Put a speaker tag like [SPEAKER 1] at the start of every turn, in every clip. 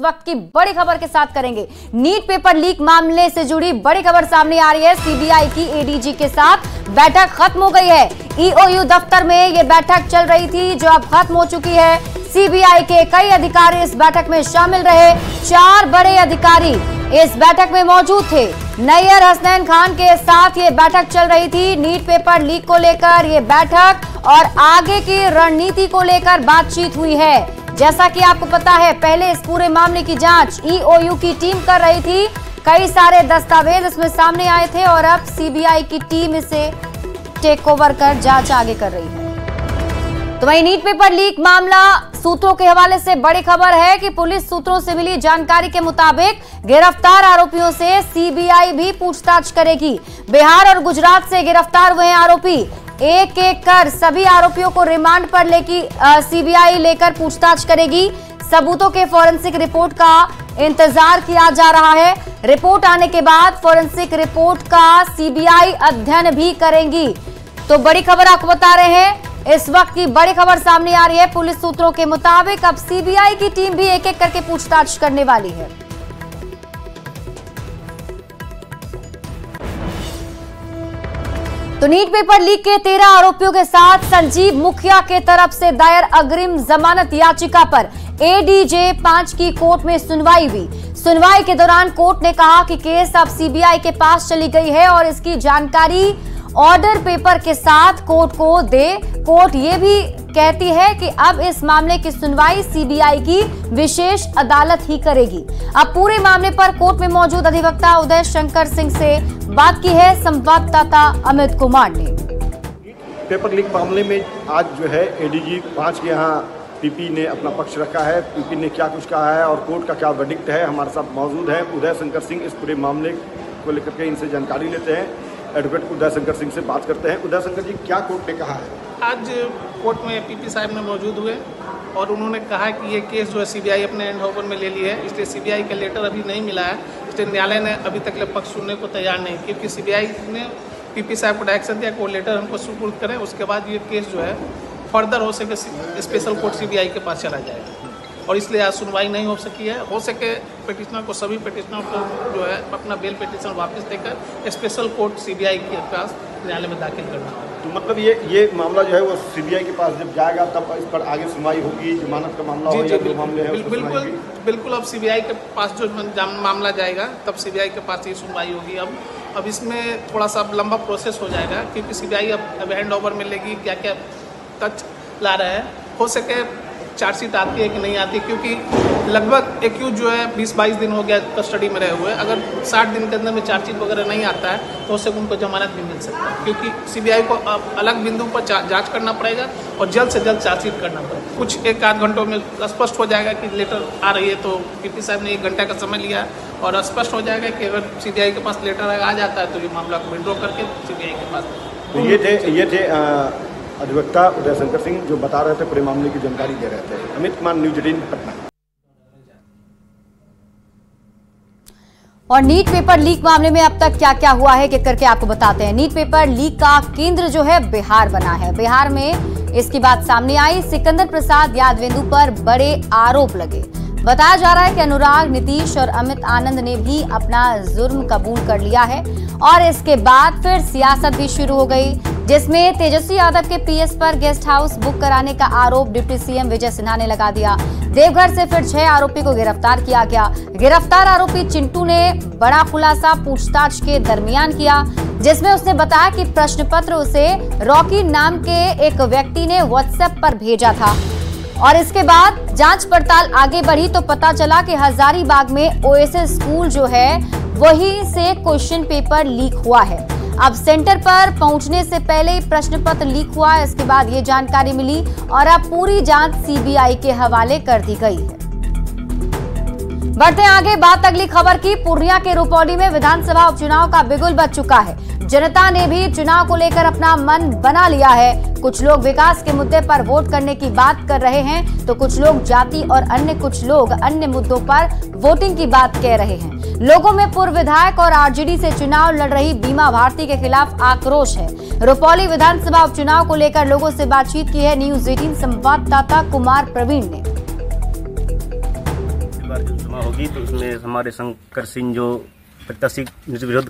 [SPEAKER 1] वक्त की बड़ी खबर के साथ करेंगे। नीट पेपर लीक मामले से जुड़ी बड़ी खबर सामने आ रही है। सीबीआई की एडीजी के साथ बैठक खत्म हो गई है। ईओयू दफ्तर में यह बैठक चल रही थी जो अब खत्म हो चुकी है। सीबीआई के कई अधिकारी इस बैठक में शामिल रहे। 4 बड़े अधिकारी इस बैठक में मौजूद थे। नैयर हसनैन खान के साथ ये बैठक चल रही थी। नीट पेपर लीक को लेकर ये बैठक और आगे की रणनीति को लेकर बातचीत हुई है। जैसा कि आपको पता है, पहले इस पूरे मामले की जांच ईओयू की टीम कर रही थी। कई सारे दस्तावेज इसमें सामने आए थे और अब सीबीआई की टीम इसे टेक ओवर कर जांच आगे कर रही है। तो वहीं नीट पेपर लीक मामला सूत्रों के हवाले से बड़ी खबर है कि पुलिस सूत्रों से मिली जानकारी के मुताबिक गिरफ्तार आरोपियों से सीबीआई भी पूछताछ करेगी। बिहार और गुजरात से गिरफ्तार हुए आरोपी एक एक कर सभी आरोपियों को रिमांड पर सीबीआई लेकर पूछताछ करेगी। सबूतों के फॉरेंसिक रिपोर्ट का इंतजार किया जा रहा है। रिपोर्ट आने के बाद फॉरेंसिक रिपोर्ट का सीबीआई अध्ययन भी करेंगी। तो बड़ी खबर आपको बता रहे हैं, इस वक्त की बड़ी खबर सामने आ रही है। पुलिस सूत्रों के मुताबिक अब सीबीआई की टीम भी एक एक करके पूछताछ करने वाली है। तो नीट पेपर लीक के 13 आरोपियों के साथ संजीव मुखिया के तरफ से दायर अग्रिम जमानत याचिका पर एडीजे 5 की कोर्ट में सुनवाई हुई। सुनवाई के दौरान कोर्ट ने कहा कि केस अब सीबीआई के पास चली गई है और इसकी जानकारी ऑर्डर पेपर के साथ कोर्ट को दे। कोर्ट ये भी कहती है कि अब इस मामले की सुनवाई सीबीआई की विशेष अदालत ही करेगी। अब पूरे मामले पर कोर्ट में मौजूद अधिवक्ता उदय शंकर सिंह से बात की है संवाददाता अमित कुमार ने।
[SPEAKER 2] पेपर लीक मामले में आज जो है एडीजी 5 के यहाँ पीपी ने अपना पक्ष रखा है। पीपी ने क्या कुछ कहा है और कोर्ट का क्या वर्डिक्ट है, हमारे साथ मौजूद है उदय शंकर सिंह। इस पूरे मामले को लेकर के इनसे जानकारी लेते हैं। एडवोकेट उदय शंकर सिंह से बात करते हैं। उदय शंकर जी, क्या कोर्ट ने कहा है?
[SPEAKER 3] आज कोर्ट में पीपी साहब में मौजूद हुए और उन्होंने कहा कि ये केस जो है सीबीआई अपने हैंड ओवर में ले ली है, इसलिए सीबीआई का लेटर अभी नहीं मिला है। इसलिए न्यायालय ने अभी तक पक्ष सुनने को तैयार नहीं, क्योंकि सीबीआई ने पीपी साहब को डायरेक्शन दिया कि वो लेटर हमको सुपुर्द करें। उसके बाद ये केस जो है फर्दर हो सके स्पेशल कोर्ट सीबीआई के पास चला जाएगा और इसलिए आज सुनवाई नहीं हो सकी है। हो सके पिटिशनर को, सभी पिटिशनर को जो है अपना बेल पिटिशन वापस देकर स्पेशल कोर्ट सीबीआई के पास न्यायालय में दाखिल करना होगा।
[SPEAKER 2] तो मतलब ये मामला जो है वो सीबीआई के पास जब जाएगा तब इस पर आगे सुनवाई होगी। जमानत का मामला हो या जो मामले है
[SPEAKER 3] बिल्कुल अब सीबीआई के पास जो मामला जाएगा तब सीबीआई के पास ये सुनवाई होगी। अब इसमें थोड़ा सा लंबा प्रोसेस हो जाएगा, क्योंकि सीबीआई अब हैंड ओवर में लेगी क्या क्या तथ्य ला रहा है। हो सके चार्जशीट आती है कि नहीं आती, क्योंकि लगभग एक्यूज जो है 20-22 दिन हो गया कस्टडी में रहे हुए। अगर 60 दिन के अंदर में चार्जशीट वगैरह नहीं आता है तो उससे उनको जमानत भी मिल सकता है, क्योंकि सीबीआई को अलग बिंदु पर जांच करना पड़ेगा और जल्द से जल्द चार्जशीट करना पड़ेगा। कुछ 1-8 घंटों में स्पष्ट हो जाएगा कि लेटर आ रही है। तो पीपी साहब ने 1 घंटा का समय लिया और स्पष्ट हो जाएगा कि अगर सीबीआई के पास लेटर आ जाता है तो ये मामला को विड्रॉ करके सीबीआई के पास।
[SPEAKER 2] तो ये थे अधिवक्ता उदय शंकर सिंह जो बता रहे थे, पूरे मामले की जानकारी दे रहे थे। अमित कुमार, न्यूज 18 पटना।
[SPEAKER 1] और नीट पेपर लीक मामले में अब तक क्या क्या हुआ है कि करके आपको बताते हैं। नीट पेपर लीक का केंद्र जो है बिहार बना है। बिहार में इसकी बात सामने आई। सिकंदर प्रसाद यादवेंदु पर बड़े आरोप लगे। बताया जा रहा है कि अनुराग, नीतीश और अमित आनंद ने भी अपना जुर्म कबूल कर लिया है और इसके बाद फिर सियासत भी शुरू हो गई, जिसमें तेजस्वी यादव के पीएस पर गेस्ट हाउस बुक कराने का आरोप डिप्टी सीएम विजय सिन्हा ने लगा दिया। देवघर से फिर 6 आरोपी को गिरफ्तार किया गया। गिरफ्तार आरोपी चिंटू ने बड़ा खुलासा पूछताछ के दरमियान किया, जिसमें उसने बताया कि प्रश्न पत्र उसे रॉकी नाम के एक व्यक्ति ने व्हाट्सएप पर भेजा था और इसके बाद जांच पड़ताल आगे बढ़ी तो पता चला कि हजारीबाग में ओएसएस स्कूल जो है वहीं से क्वेश्चन पेपर लीक हुआ है। अब सेंटर पर पहुंचने से पहले ही प्रश्न पत्र लीक हुआ, इसके बाद ये जानकारी मिली और अब पूरी जांच सीबीआई के हवाले कर दी गई है। बढ़ते आगे, बात अगली खबर की। पूर्णिया के रुपौली में विधानसभा उपचुनाव का बिगुल बज चुका है। जनता ने भी चुनाव को लेकर अपना मन बना लिया है। कुछ लोग विकास के मुद्दे पर वोट करने की बात कर रहे हैं तो कुछ लोग जाति और कुछ लोग अन्य मुद्दों पर वोटिंग की बात कह रहे हैं। लोगों में पूर्व विधायक और आरजेडी से चुनाव लड़ रही बीमा भारती के खिलाफ आक्रोश है। रुपौली विधानसभा उपचुनाव को लेकर लोगों से बातचीत की है न्यूज 18 संवाददाता कुमार प्रवीण ने।
[SPEAKER 4] बार जो सभा होगी तो उसमें हमारे शंकर सिंह जो प्रत्याशी विरोध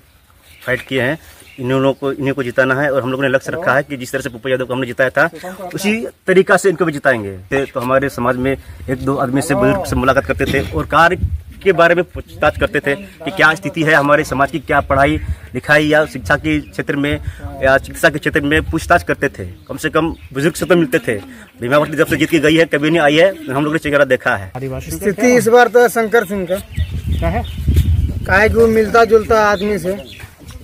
[SPEAKER 4] फाइट किए हैं, इन्हीं को जिताना है और हम लोगों ने लक्ष्य रखा है कि जिस तरह से पप्पू यादव को हमने जिताया था उसी तरीका से इनको भी जिताएंगे। तो हमारे समाज में एक दो आदमी से बुजुर्ग से मुलाकात करते थे और कार्य के बारे में पूछताछ करते थे कि क्या स्थिति है हमारे समाज की, क्या पढ़ाई लिखाई या शिक्षा के क्षेत्र में या चिकित्सा के क्षेत्र में पूछताछ करते थे। कम से कम बुजुर्ग से तो मिलते थे। भीमावती जब से जीत के गई है कभी नहीं आई है, हम लोगों ने चेहरा देखा है।
[SPEAKER 5] स्थिति इस बार तो शंकर सिंह का क्या है कि वो मिलता जुलता आदमी से,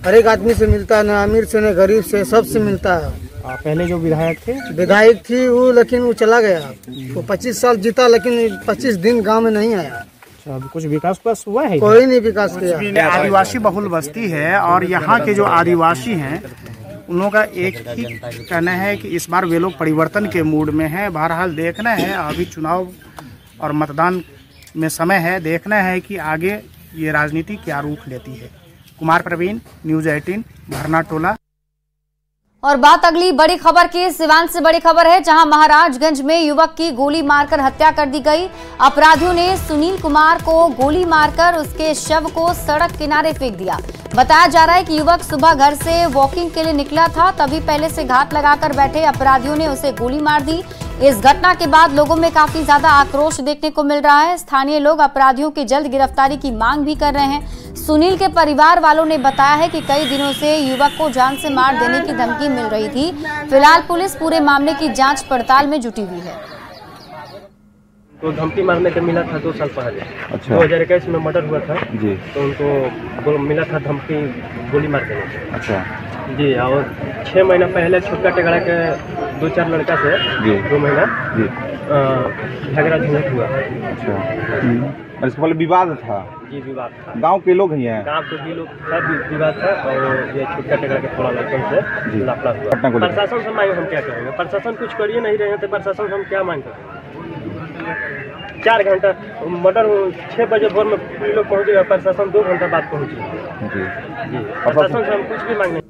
[SPEAKER 5] हर एक आदमी से मिलता है, न अमीर से न गरीब से, सबसे मिलता है।
[SPEAKER 6] पहले जो विधायक
[SPEAKER 5] थी वो, लेकिन वो चला गया। वो 25 साल जीता लेकिन 25 दिन गांव में नहीं आया।
[SPEAKER 6] कुछ विकास हुआ है?
[SPEAKER 5] कोई नहीं विकास किया।
[SPEAKER 6] आदिवासी बहुल बस्ती है और यहाँ के जो आदिवासी हैं उन लोगों का एक ही कहना है कि इस बार वे लोग परिवर्तन के मूड में हैं। बहरहाल देखना है, अभी चुनाव और मतदान में समय है, देखना है कि आगे ये राजनीति क्या रूप लेती है। कुमार प्रवीण, न्यूज़ 18, भरना टोला।
[SPEAKER 1] और बात अगली बड़ी खबर की। सिवान से बड़ी खबर है, जहां महाराजगंज में युवक की गोली मारकर हत्या कर दी गई। अपराधियों ने सुनील कुमार को गोली मारकर उसके शव को सड़क किनारे फेंक दिया। बताया जा रहा है कि युवक सुबह घर से वॉकिंग के लिए निकला था, तभी पहले से घात लगाकर बैठे अपराधियों ने उसे गोली मार दी। इस घटना के बाद लोगों में काफी ज्यादा आक्रोश देखने को मिल रहा है। स्थानीय लोग अपराधियों की जल्द गिरफ्तारी की मांग भी कर रहे हैं। सुनील के परिवार वालों ने बताया है कि कई दिनों से युवक को जान से मार देने की धमकी मिल रही थी। फिलहाल पुलिस पूरे मामले की जांच पड़ताल में जुटी हुई है।
[SPEAKER 4] तो धमकी मारने का मिला था 2 साल पहले। अच्छा। 2021 में मर्डर हुआ था जी, तो उनको मिला था धमकी गोली मार देने का। अच्छा जी। और 6 महीना पहले छुटका टेगड़ा के 2-4 लड़का से जी 2 महीना जी झगड़ा झंझट हुआ। अच्छा। और इसके पहले विवाद था जी? विवाद था। गांव के लोग ही हैं? गांव के भी लोग सब विवाद था और ये छुटका टेगड़ा के थोड़ा लड़कन से लफड़ा हुआ। प्रशासन से मांग हम क्या करेंगे? प्रशासन कुछ कर ही नहीं रहे हैं तो प्रशासन से हम क्या मांग करेंगे? 4 घंटा मर्डर 6 बजे भोर में लोग पहुँचेगा, प्रशासन 2 घंटा बाद पहुँचेगा जी। प्रशासन से हम कुछ भी मांग नहीं।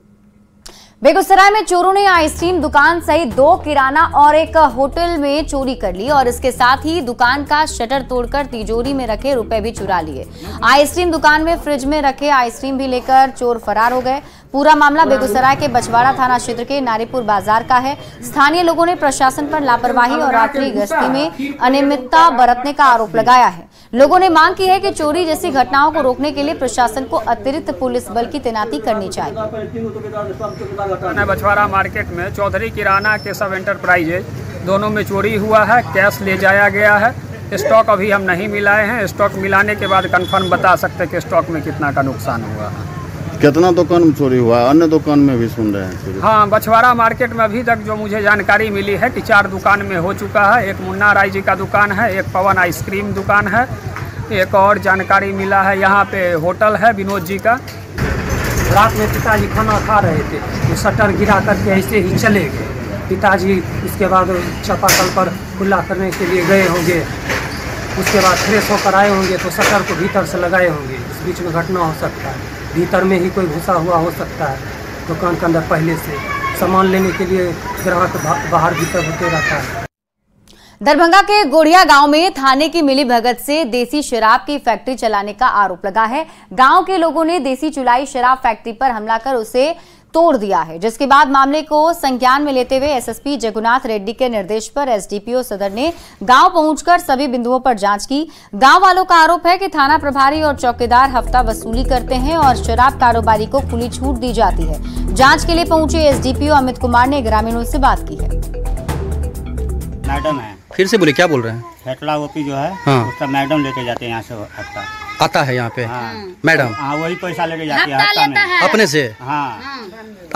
[SPEAKER 1] बेगूसराय में चोरों ने आइसक्रीम दुकान सहित 2 किराना और एक होटल में चोरी कर ली और इसके साथ ही दुकान का शटर तोड़कर तिजोरी में रखे रुपए भी चुरा लिए। आइसक्रीम दुकान में फ्रिज में रखे आइसक्रीम भी लेकर चोर फरार हो गए। पूरा मामला बेगूसराय के बछवाड़ा थाना क्षेत्र के नारीपुर बाजार का है। स्थानीय लोगों ने प्रशासन पर लापरवाही और रात्रि गश्ती में अनियमितता बरतने का आरोप लगाया है। लोगों ने मांग की है कि चोरी जैसी घटनाओं को रोकने के लिए प्रशासन को अतिरिक्त पुलिस बल की तैनाती करनी चाहिए।
[SPEAKER 7] बछवाड़ा मार्केट में चौधरी किराना के सब एंटरप्राइजेज दोनों में चोरी हुआ है। कैश ले जाया गया है। स्टॉक अभी हम नहीं मिलाए हैं। स्टॉक मिलाने के बाद कंफर्म बता सकते हैं कि स्टॉक में कितना का नुकसान हुआ है।
[SPEAKER 8] कितना दुकान में चोरी हुआ है? अन्य दुकान में भी सुन रहे हैं?
[SPEAKER 7] हाँ, बछवाड़ा मार्केट में अभी तक जो मुझे जानकारी मिली है कि 4 दुकान में हो चुका है। एक मुन्ना राय जी का दुकान है, एक पवन आइसक्रीम दुकान है, एक और जानकारी मिला है यहाँ पे होटल है विनोद जी का।
[SPEAKER 6] रात में पिताजी खाना खा रहे थे तो शटर गिरा करके ऐसे ही चले गए। पिताजी उसके बाद चापाकल पर खुला करने के लिए गए होंगे, उसके बाद फ्रेश होकर आए होंगे तो शटर को भीतर से लगाए होंगे। इस बीच में घटना हो सकता है, भीतर में ही कोई घुसा हुआ हो सकता है। दुकान के अंदर पहले से सामान लेने के लिए ग्राहक बाहर भीतर होते रहता है।
[SPEAKER 1] दरभंगा के गोढ़िया गांव में थाने की मिलीभगत से देसी शराब की फैक्ट्री चलाने का आरोप लगा है। गांव के लोगों ने देसी चुलाई शराब फैक्ट्री पर हमला कर उसे तोड़ दिया है, जिसके बाद मामले को संज्ञान में लेते हुए एसएसपी जगुनाथ रेड्डी के निर्देश पर एसडीपीओ सदर ने गांव पहुंचकर सभी बिंदुओं पर जांच की। गांव वालों का आरोप है कि थाना प्रभारी और चौकीदार हफ्ता वसूली करते हैं और शराब कारोबारी को खुली छूट दी जाती है। जांच के लिए पहुंचे एसडीपीओ अमित कुमार ने ग्रामीणों से बात की है।
[SPEAKER 9] मैडम है,
[SPEAKER 10] फिर से बोले, क्या बोल रहे हैं?
[SPEAKER 9] हेटला ओपी जो है
[SPEAKER 10] हाँ।
[SPEAKER 9] उसका मैडम लेके जाते हैं यहाँ से हफ्ता
[SPEAKER 10] आता है यहाँ पे।
[SPEAKER 9] हाँ।
[SPEAKER 10] मैडम
[SPEAKER 9] हाँ, वही पैसा लेके जाती है हफ्ता में
[SPEAKER 10] अपने से।
[SPEAKER 9] हाँ,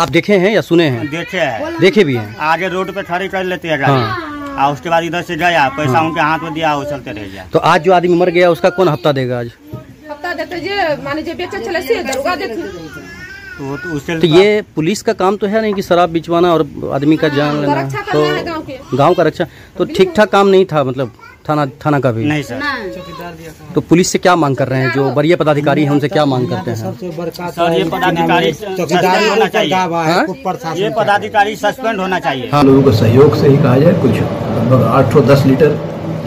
[SPEAKER 10] आप देखे हैं या सुने हैं?
[SPEAKER 9] देखे हैं,
[SPEAKER 10] देखे भी हैं।
[SPEAKER 9] आगे रोड पे खड़ी कर लेती है गाड़ी। और उसके बाद इधर से गया पैसा उनके हाथ में दिया, वो चलते रह गया।
[SPEAKER 10] तो आज जो आदमी मर गया उसका कौन हफ्ता देगा? आज
[SPEAKER 11] हफ्ता देते माने जे बेचे चले से दरोगा देते।
[SPEAKER 10] तो ये पुलिस का काम तो है नहीं कि शराब बिचवाना और आदमी का जान लेना। तो गांव का रक्षा तो ठीक ठाक काम नहीं था, मतलब थाना का भी
[SPEAKER 9] नहीं सर।
[SPEAKER 10] तो पुलिस से क्या मांग कर रहे हैं? जो वरीय पदाधिकारी हैं उनसे क्या मांग करते हैं?
[SPEAKER 9] सर ये पदाधिकारी सस्पेंड होना चाहिए। ये पदाधिकारी सस्पेंड होना चाहिए।
[SPEAKER 12] हाँ, लोगों के सहयोग से ही कहा जाए। कुछ लगभग 810 लीटर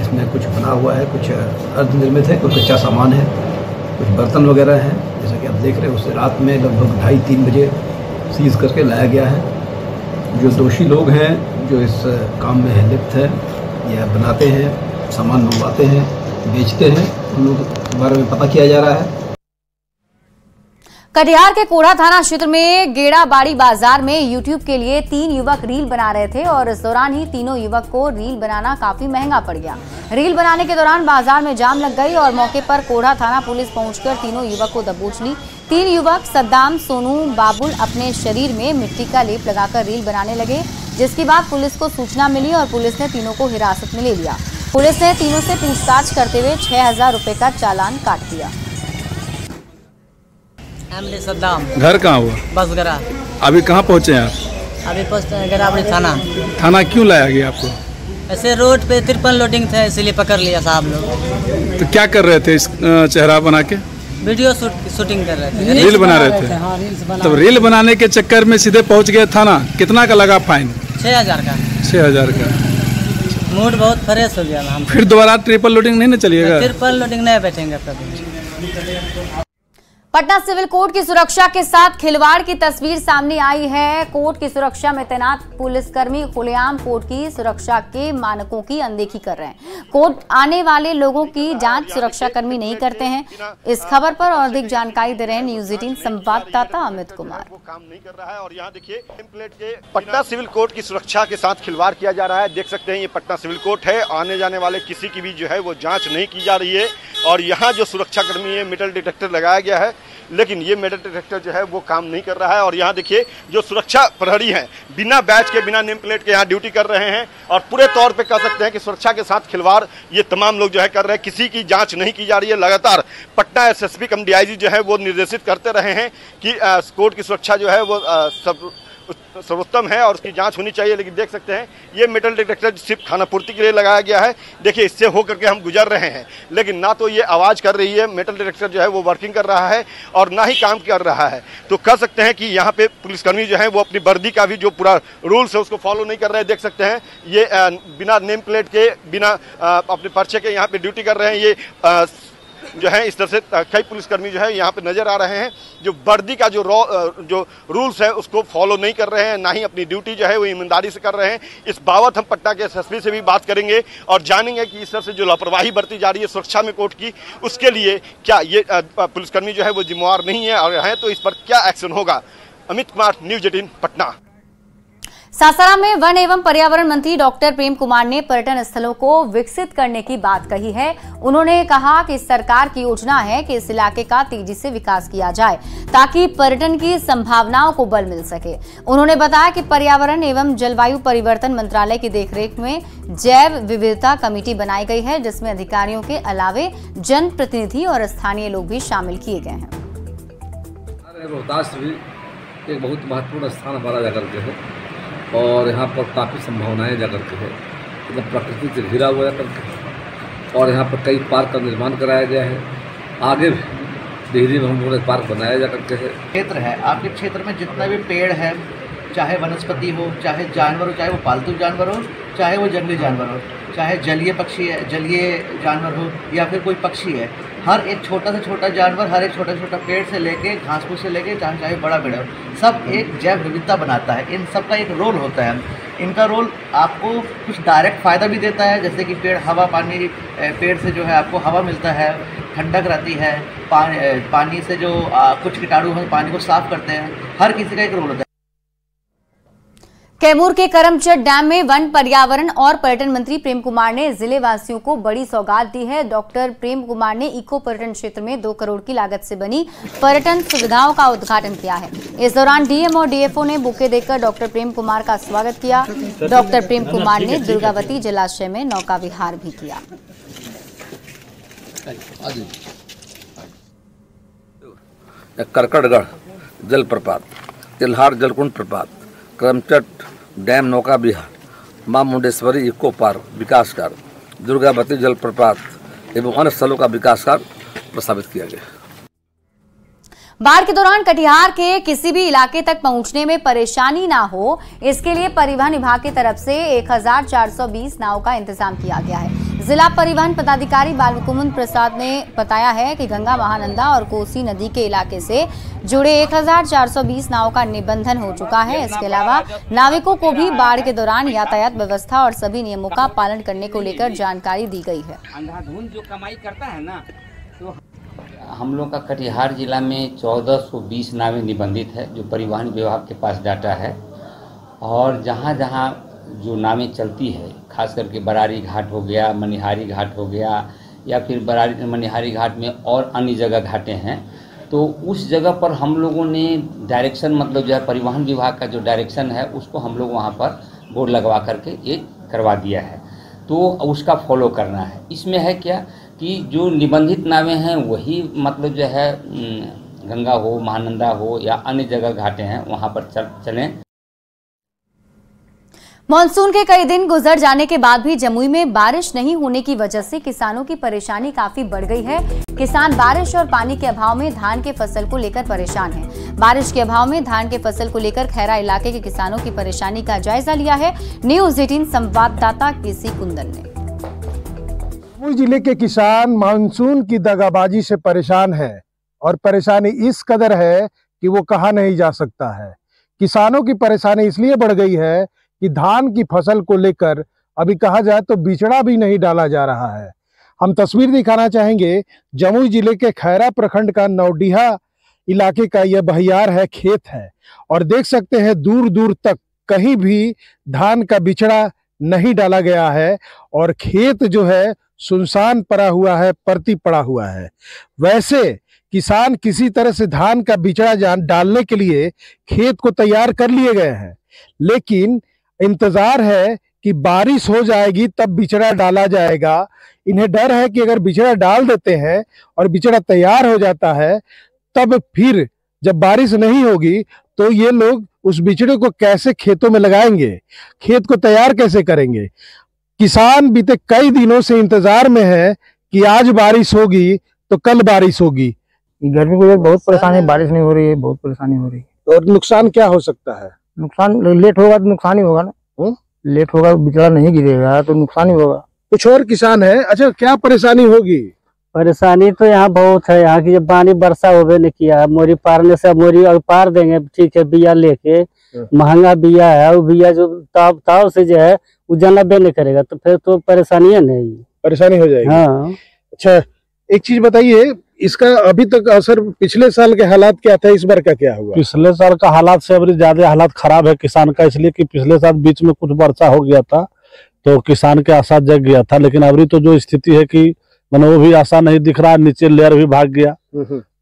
[SPEAKER 12] इसमें कुछ रखा हुआ है, कुछ अर्धनिर्मित है, कुछ कच्चा सामान है, कुछ बर्तन वगैरह हैं। जैसा कि आप देख रहे हैं उसे रात में लगभग 2:30-3 बजे सीज करके लाया गया है। जो दोषी लोग हैं जो इस काम में लिप्त हैं या बनाते हैं, सामान मंगवाते हैं, बेचते हैं, उन लोगों के बारे में पता किया जा रहा है।
[SPEAKER 1] कटिहार के कोढ़ा थाना क्षेत्र में गेड़ाबाड़ी बाजार में यूट्यूब के लिए 3 युवक रील बना रहे थे और इस दौरान ही तीनों युवक को रील बनाना काफी महंगा पड़ गया। रील बनाने के दौरान बाजार में जाम लग गई और मौके पर कोढ़ा थाना पुलिस पहुंचकर तीनों युवक को दबोच ली। 3 युवक सद्दाम, सोनू, बाबुल अपने शरीर में मिट्टी का लेप लगाकर रील बनाने लगे, जिसके बाद पुलिस को सूचना मिली और पुलिस ने तीनों को हिरासत में ले लिया। पुलिस ने तीनों से पूछताछ करते हुए 6000 रुपए का चालान काट दिया।
[SPEAKER 13] सद्दाम।
[SPEAKER 14] घर कहाँ हुआ?
[SPEAKER 13] बसगरा।
[SPEAKER 14] अभी कहाँ पहुँचे हैं आप?
[SPEAKER 13] अभी पहुँचे गेड़ाबाड़ी थाना।
[SPEAKER 14] थाना क्यों लाया गया आपको?
[SPEAKER 13] ऐसे रोड पे 53 लोडिंग थे, इसलिए पकड़ लिया साहब लोग।
[SPEAKER 14] तो क्या कर रहे थे इस चेहरा बना के?
[SPEAKER 13] वीडियो शूटिंग कर रहे थे,
[SPEAKER 14] रील बना रहे थे।
[SPEAKER 13] हाँ, रील्स बना।
[SPEAKER 14] तो रील बनाने के चक्कर में सीधे पहुँच गए थाना। कितना का लगा फाइन?
[SPEAKER 13] 6000 का।
[SPEAKER 14] 6000 का।
[SPEAKER 13] मूड बहुत फ्रेश हो गया हम।
[SPEAKER 14] फिर दोबारा ट्रिपल लोडिंग नहीं ना चलिएगा?
[SPEAKER 13] ट्रिपल लोडिंग नहीं बैठेंगे कभी।
[SPEAKER 1] पटना सिविल कोर्ट की सुरक्षा के साथ खिलवाड़ की तस्वीर सामने आई है। कोर्ट की सुरक्षा में तैनात पुलिसकर्मी खुलेआम कोर्ट की सुरक्षा के मानकों की अनदेखी कर रहे हैं। कोर्ट आने वाले लोगों की जांच सुरक्षाकर्मी नहीं करते हैं। इस खबर पर और अधिक जानकारी दे रहे हैं न्यूज 18 संवाददाता अमित कुमार।
[SPEAKER 2] वो काम नहीं कर रहा है और यहाँ देखिए टेम्पलेट के पटना सिविल कोर्ट की सुरक्षा के साथ खिलवाड़ किया जा रहा है। देख सकते हैं ये पटना सिविल कोर्ट है। आने जाने वाले किसी की भी जो है वो जाँच नहीं की जा रही है और यहाँ जो सुरक्षाकर्मी है मेटल डिटेक्टर लगाया गया है, लेकिन ये मेटल डिटेक्टर जो है वो काम नहीं कर रहा है। और यहाँ देखिए जो सुरक्षा प्रहरी हैं बिना बैच के, बिना नेम प्लेट के यहाँ ड्यूटी कर रहे हैं और पूरे तौर पे कह सकते हैं कि सुरक्षा के साथ खिलवाड़ ये तमाम लोग जो है कर रहे हैं। किसी की जांच नहीं की जा रही है। लगातार पटना एसएसपी कम डीआईजी जो है वो निर्देशित करते रहे हैं कि कोर्ट की सुरक्षा जो है वो सर्वोत्तम है और उसकी जांच होनी चाहिए। लेकिन देख सकते हैं ये मेटल डिटेक्टर सिर्फ खानापूर्ति के लिए लगाया गया है। देखिए इससे होकर के हम गुजर रहे हैं, लेकिन ना तो ये आवाज़ कर रही है, मेटल डिटेक्टर जो है वो वर्किंग कर रहा है और ना ही काम कर रहा है। तो कह सकते हैं कि यहाँ पे पुलिसकर्मी जो है वो अपनी वर्दी का भी जो पूरा रूल्स है उसको फॉलो नहीं कर रहे हैं। देख सकते हैं ये बिना नेम प्लेट के, बिना अपने पर्चे के यहाँ पे ड्यूटी कर रहे हैं। ये जो है इस तरह से कई पुलिसकर्मी जो है यहाँ पे नजर आ रहे हैं जो वर्दी का जो रूल्स है उसको फॉलो नहीं कर रहे हैं, ना ही अपनी ड्यूटी जो है वो ईमानदारी से कर रहे हैं। इस बाबत हम पटना के एसएसपी से भी बात करेंगे और जानेंगे कि इस तरह से जो लापरवाही बरती जा रही है सुरक्षा में कोर्ट की, उसके लिए क्या ये पुलिसकर्मी जो है वो जिम्मेवार नहीं है और है तो इस पर क्या एक्शन होगा। अमित कुमार, न्यूज 18 पटना।
[SPEAKER 1] सासाराम में वन एवं पर्यावरण मंत्री डॉक्टर प्रेम कुमार ने पर्यटन स्थलों को विकसित करने की बात कही है। उन्होंने कहा कि सरकार की योजना है कि इस इलाके का तेजी से विकास किया जाए ताकि पर्यटन की संभावनाओं को बल मिल सके। उन्होंने बताया कि पर्यावरण एवं जलवायु परिवर्तन मंत्रालय की देखरेख में जैव विविधता कमेटी बनाई गई है, जिसमें अधिकारियों के अलावे जनप्रतिनिधि और स्थानीय लोग भी शामिल किए गए हैं।
[SPEAKER 15] रोहतास भी एक बहुत महत्वपूर्ण स्थान हमारा जाकर के है और यहाँ पर काफ़ी संभावनाएं जाकर के है, मतलब प्रकृति से घिरा हुआ जाकर के और यहाँ पर कई पार्क का निर्माण कराया गया है। आगे भी डिहरी में हम पार्क बनाया जाकर के है।
[SPEAKER 16] क्षेत्र है, आपके क्षेत्र में जितना भी पेड़ है, चाहे वनस्पति हो, चाहे जानवर हो, चाहे वो पालतू जानवर हो, चाहे वो जंगली जानवर हो, चाहे जलीय पक्षी है, जलीय जानवर हो या फिर कोई पक्षी है, हर एक छोटा से छोटा जानवर, हर एक छोटा से छोटा पेड़ से लेके घास फूस से लेके चाहे बड़ा पेड़ हो, सब एक जैव विविधता बनाता है। इन सब का एक रोल होता है। इनका रोल आपको कुछ डायरेक्ट फ़ायदा भी देता है, जैसे कि पेड़ हवा पानी, पेड़ से जो है आपको हवा मिलता है, ठंडक रहती है, पानी से जो कुछ कीटाणु हैं पानी को साफ करते हैं। हर किसी का एक रोल होता है।
[SPEAKER 1] कैमूर के करमचट डैम में वन, पर्यावरण और पर्यटन मंत्री प्रेम कुमार ने जिले वासियों को बड़ी सौगात दी है। डॉक्टर प्रेम कुमार ने इको पर्यटन क्षेत्र में 2 करोड़ की लागत से बनी पर्यटन सुविधाओं का उद्घाटन किया है। इस दौरान डीएम और डीएफओ ने बुके देकर डॉक्टर प्रेम कुमार का स्वागत किया। डॉक्टर प्रेम कुमार ने दुर्गावती जलाशय में नौका विहार भी किया।
[SPEAKER 15] करकटगढ़ जलप्रपात, तिल्हार जलकुंड प्रपात, करमचट डैम नौका विहार, मां मुंडेश्वरी इको पार्क विकास कार्य, दुर्गावती जलप्रपात एवं अन्य स्थलों का विकास कार्य प्रस्तावित किया गया।
[SPEAKER 1] बाढ़ के दौरान कटिहार के किसी भी इलाके तक पहुंचने में परेशानी ना हो, इसके लिए परिवहन विभाग की तरफ से 1420 नाव का इंतजाम किया गया है। जिला परिवहन पदाधिकारी बालमुकुंद प्रसाद ने बताया है कि गंगा महानंदा और कोसी नदी के इलाके से जुड़े 1420 नावों का निबंधन हो चुका है। इसके अलावा नाविकों को भी बाढ़ के दौरान यातायात व्यवस्था और सभी नियमों का पालन करने को लेकर जानकारी दी गई है।
[SPEAKER 17] अंधाधुंध जो कमाई करता है ना, तो हम लोग का कटिहार जिला में 1420 नावें निबंधित है, जो परिवहन विभाग के पास डाटा है। और जहाँ जहाँ जो नावें चलती है, खास करके बरारी घाट हो गया, मनिहारी घाट हो गया, या फिर बरारी मनिहारी घाट में और अन्य जगह घाटें हैं, तो उस जगह पर हम लोगों ने डायरेक्शन, मतलब जो है परिवहन विभाग का जो डायरेक्शन है उसको हम लोग वहाँ पर बोर्ड लगवा करके एक करवा दिया है, तो उसका फॉलो करना है। इसमें है क्या कि जो निबंधित नावें हैं वही मतलब जो है गंगा हो, महानंदा हो या अन्य जगह घाटें हैं वहाँ पर चलें।
[SPEAKER 1] मॉनसून के कई दिन गुजर जाने के बाद भी जमुई में बारिश नहीं होने की वजह से किसानों की परेशानी काफी बढ़ गई है। किसान बारिश और पानी के अभाव में धान के फसल को लेकर परेशान हैं। बारिश के अभाव में धान के फसल को लेकर खैरा इलाके के किसानों की परेशानी का जायजा लिया है न्यूज़ 18 संवाददाता केसी कुंदन ने।
[SPEAKER 18] जमुई जिले के किसान मानसून की दगाबाजी से परेशान है और परेशानी इस कदर है कि वो कहा नहीं जा सकता है। किसानों की परेशानी इसलिए बढ़ गई है कि धान की फसल को लेकर अभी कहा जाए तो बिचड़ा भी नहीं डाला जा रहा है। हम तस्वीर दिखाना चाहेंगे जमुई जिले के खैरा प्रखंड का नौडीहा इलाके का यह बहियार है, खेत है, और देख सकते हैं दूर दूर तक कहीं भी धान का बिचड़ा नहीं डाला गया है और खेत जो है सुनसान पड़ा हुआ है, परती पड़ा हुआ है। वैसे किसान किसी तरह से धान का बिचड़ा डालने के लिए खेत को तैयार कर लिए गए हैं, लेकिन इंतजार है कि बारिश हो जाएगी तब बिचड़ा डाला जाएगा। इन्हें डर है कि अगर बिचड़ा डाल देते हैं और बिचड़ा तैयार हो जाता है, तब फिर जब बारिश नहीं होगी तो ये लोग उस बिचड़े को कैसे खेतों में लगाएंगे, खेत को तैयार कैसे करेंगे। किसान बीते कई दिनों से इंतजार में है कि आज बारिश होगी तो कल बारिश होगी।
[SPEAKER 5] गर्मी की वजह से बहुत परेशानी, बारिश नहीं हो रही है, बहुत परेशानी हो रही है।
[SPEAKER 18] और नुकसान क्या हो सकता है?
[SPEAKER 5] नुकसान लेट होगा तो नुकसान ही होगा ना, लेट होगा बिचड़ा नहीं गिरेगा तो नुकसान ही होगा।
[SPEAKER 18] कुछ और किसान है, अच्छा क्या परेशानी होगी?
[SPEAKER 19] परेशानी तो यहाँ बहुत है। यहाँ की जब पानी वर्षा होवे नहीं किया, मोरी पारने से मोरी और पार देंगे, ठीक है, बिया लेके महंगा बिया है, वो बिया जो ताव से जो है वो जनबे नहीं करेगा तो फिर तो परेशानी है, नहीं
[SPEAKER 18] परेशानी हो जाएगी।
[SPEAKER 19] हाँ।
[SPEAKER 18] अच्छा एक चीज बताइए, इसका अभी तक असर, पिछले साल के हालात क्या था, इस बार का क्या हुआ?
[SPEAKER 20] पिछले साल का हालात से अभी ज्यादा हालात खराब है किसान का, इसलिए कि पिछले साल बीच में कुछ वर्षा हो गया था तो किसान के आशा जग गया था, लेकिन अभी तो जो स्थिति है कि मैंने वो भी आशा नहीं दिख रहा, नीचे लेयर भी भाग गया,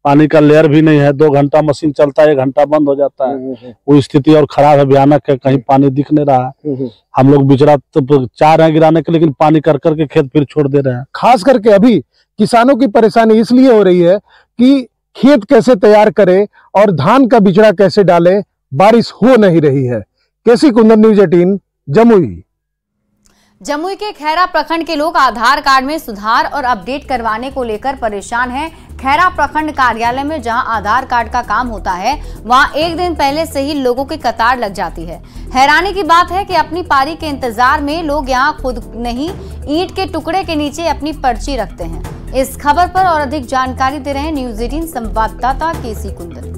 [SPEAKER 20] पानी का लेयर भी नहीं है, 2 घंटा मशीन चलता है, 1 घंटा बंद हो जाता है, वो स्थिति और खराब है, भयानक है, कहीं पानी दिख नहीं रहा है। हम लोग बिचड़ा तो चाह रहे हैं गिराने के, लेकिन पानी कर करके खेत फिर छोड़ दे रहे हैं।
[SPEAKER 18] खास करके अभी किसानों की परेशानी इसलिए हो रही है कि खेत कैसे तैयार करे और धान का बिचड़ा कैसे डाले, बारिश हो नहीं रही है। केसी कुंदन, न्यूज़ 18 जमुई।
[SPEAKER 1] जमुई के खैरा प्रखंड के लोग आधार कार्ड में सुधार और अपडेट करवाने को लेकर परेशान हैं। खैरा प्रखंड कार्यालय में जहां आधार कार्ड का काम होता है, वहां एक दिन पहले से ही लोगों की कतार लग जाती है। हैरानी की बात है कि अपनी पारी के इंतजार में लोग यहां खुद नहीं, ईंट के टुकड़े के नीचे अपनी पर्ची रखते हैं। इस खबर पर और अधिक जानकारी दे रहे हैं न्यूज़ 18 संवाददाता केसी कुंदन।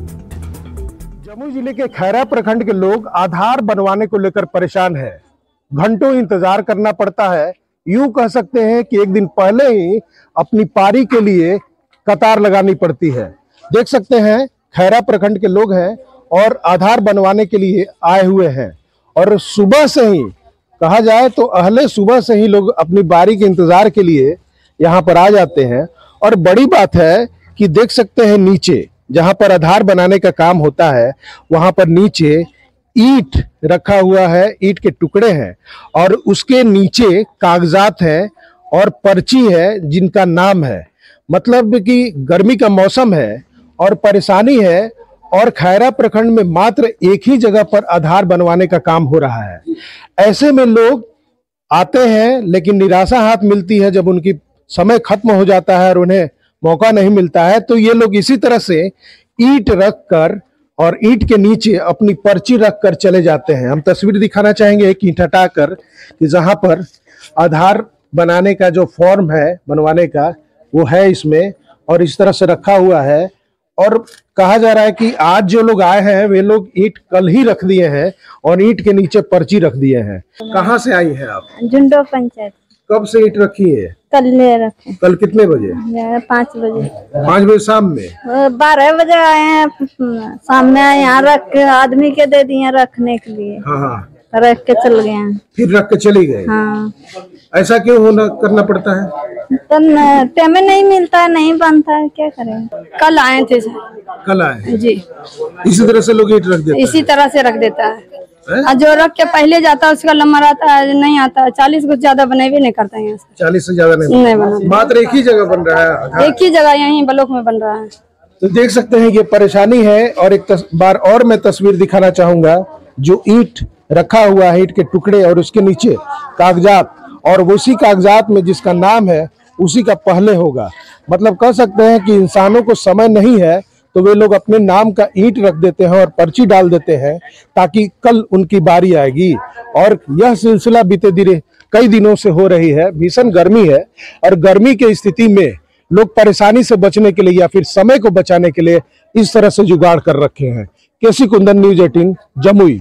[SPEAKER 18] जमुई जिले के खैरा प्रखंड के लोग आधार बनवाने को लेकर परेशान है। घंटों इंतजार करना पड़ता है। यूं कह सकते हैं कि एक दिन पहले ही अपनी पारी के लिए कतार लगानी पड़ती है। देख सकते हैं खैरा प्रखंड के लोग हैं और आधार बनवाने के लिए आए हुए हैं, और सुबह से ही कहा जाए तो अहले सुबह से ही लोग अपनी बारी के इंतजार के लिए यहाँ पर आ जाते हैं। और बड़ी बात है कि देख सकते हैं नीचे जहाँ पर आधार बनाने का काम होता है, वहाँ पर नीचे ईंट रखा हुआ है, ईंट के टुकड़े हैं और उसके नीचे कागजात हैं और पर्ची है जिनका नाम है। मतलब कि गर्मी का मौसम है और परेशानी है, और खैरा प्रखंड में मात्र एक ही जगह पर आधार बनवाने का काम हो रहा है। ऐसे में लोग आते हैं लेकिन निराशा हाथ मिलती है जब उनकी समय खत्म हो जाता है और उन्हें मौका नहीं मिलता है। तो ये लोग इसी तरह से ईंट रख कर और ईंट के नीचे अपनी पर्ची रख कर चले जाते हैं। हम तस्वीर दिखाना चाहेंगे एक ईंट हटाकर कि जहां पर आधार बनाने का जो फॉर्म है बनवाने का वो है इसमें, और इस तरह से रखा हुआ है। और कहा जा रहा है कि आज जो लोग आए हैं वे लोग ईंट कल ही रख दिए हैं और ईंट के नीचे पर्ची रख दिए हैं। कहाँ से आई हैं आप?
[SPEAKER 21] झुंडो पंचायत।
[SPEAKER 18] कब से ईंट रखी है?
[SPEAKER 21] कल ले रखे।
[SPEAKER 18] कल कितने बजे?
[SPEAKER 21] 5 बजे।
[SPEAKER 18] 5 बजे शाम में?
[SPEAKER 21] 12 बजे आए हैं, सामने यहाँ रख के आदमी के दे दिए रखने के लिए।
[SPEAKER 18] हाँ,
[SPEAKER 21] रख के चल गए हैं।
[SPEAKER 18] फिर रख के चली गए?
[SPEAKER 21] हाँ।
[SPEAKER 18] ऐसा क्यों करना पड़ता है?
[SPEAKER 21] तो टाइम नहीं मिलता है, नहीं बनता है, क्या करें। कल आए थे सर।
[SPEAKER 18] कल आए
[SPEAKER 21] जी।
[SPEAKER 18] इसी तरह से लोग ईंट रख देते हैं?
[SPEAKER 21] इसी तरह से रख देता है। जो रख के पहले जाता है उसका नंबर आता है, नहीं आता है। 40 को ज्यादा बने भी नहीं करता है यहाँ से।
[SPEAKER 18] 40 से ज्यादा नहीं
[SPEAKER 21] बना।
[SPEAKER 18] मात्र एक ही जगह बन रहा है?
[SPEAKER 21] एक ही जगह यहीं ब्लॉक में बन रहा है।
[SPEAKER 18] तो देख सकते हैं ये परेशानी है। और एक बार और मैं तस्वीर दिखाना चाहूंगा। जो ईंट रखा हुआ है, ईंट के टुकड़े और उसके नीचे कागजात, और उसी कागजात में जिसका नाम है उसी का पहले होगा। मतलब कह सकते हैं कि इंसानों को समय नहीं है तो वे लोग अपने नाम का ईंट रख देते हैं और पर्ची डाल देते हैं ताकि कल उनकी बारी आएगी। और यह सिलसिला बीते दिन कई दिनों से हो रही है। भीषण गर्मी है और गर्मी की स्थिति में लोग परेशानी से बचने के लिए या फिर समय को बचाने के लिए इस तरह से जुगाड़ कर रखे हैं। केसी कुंदन, न्यूज़ 18, जमुई।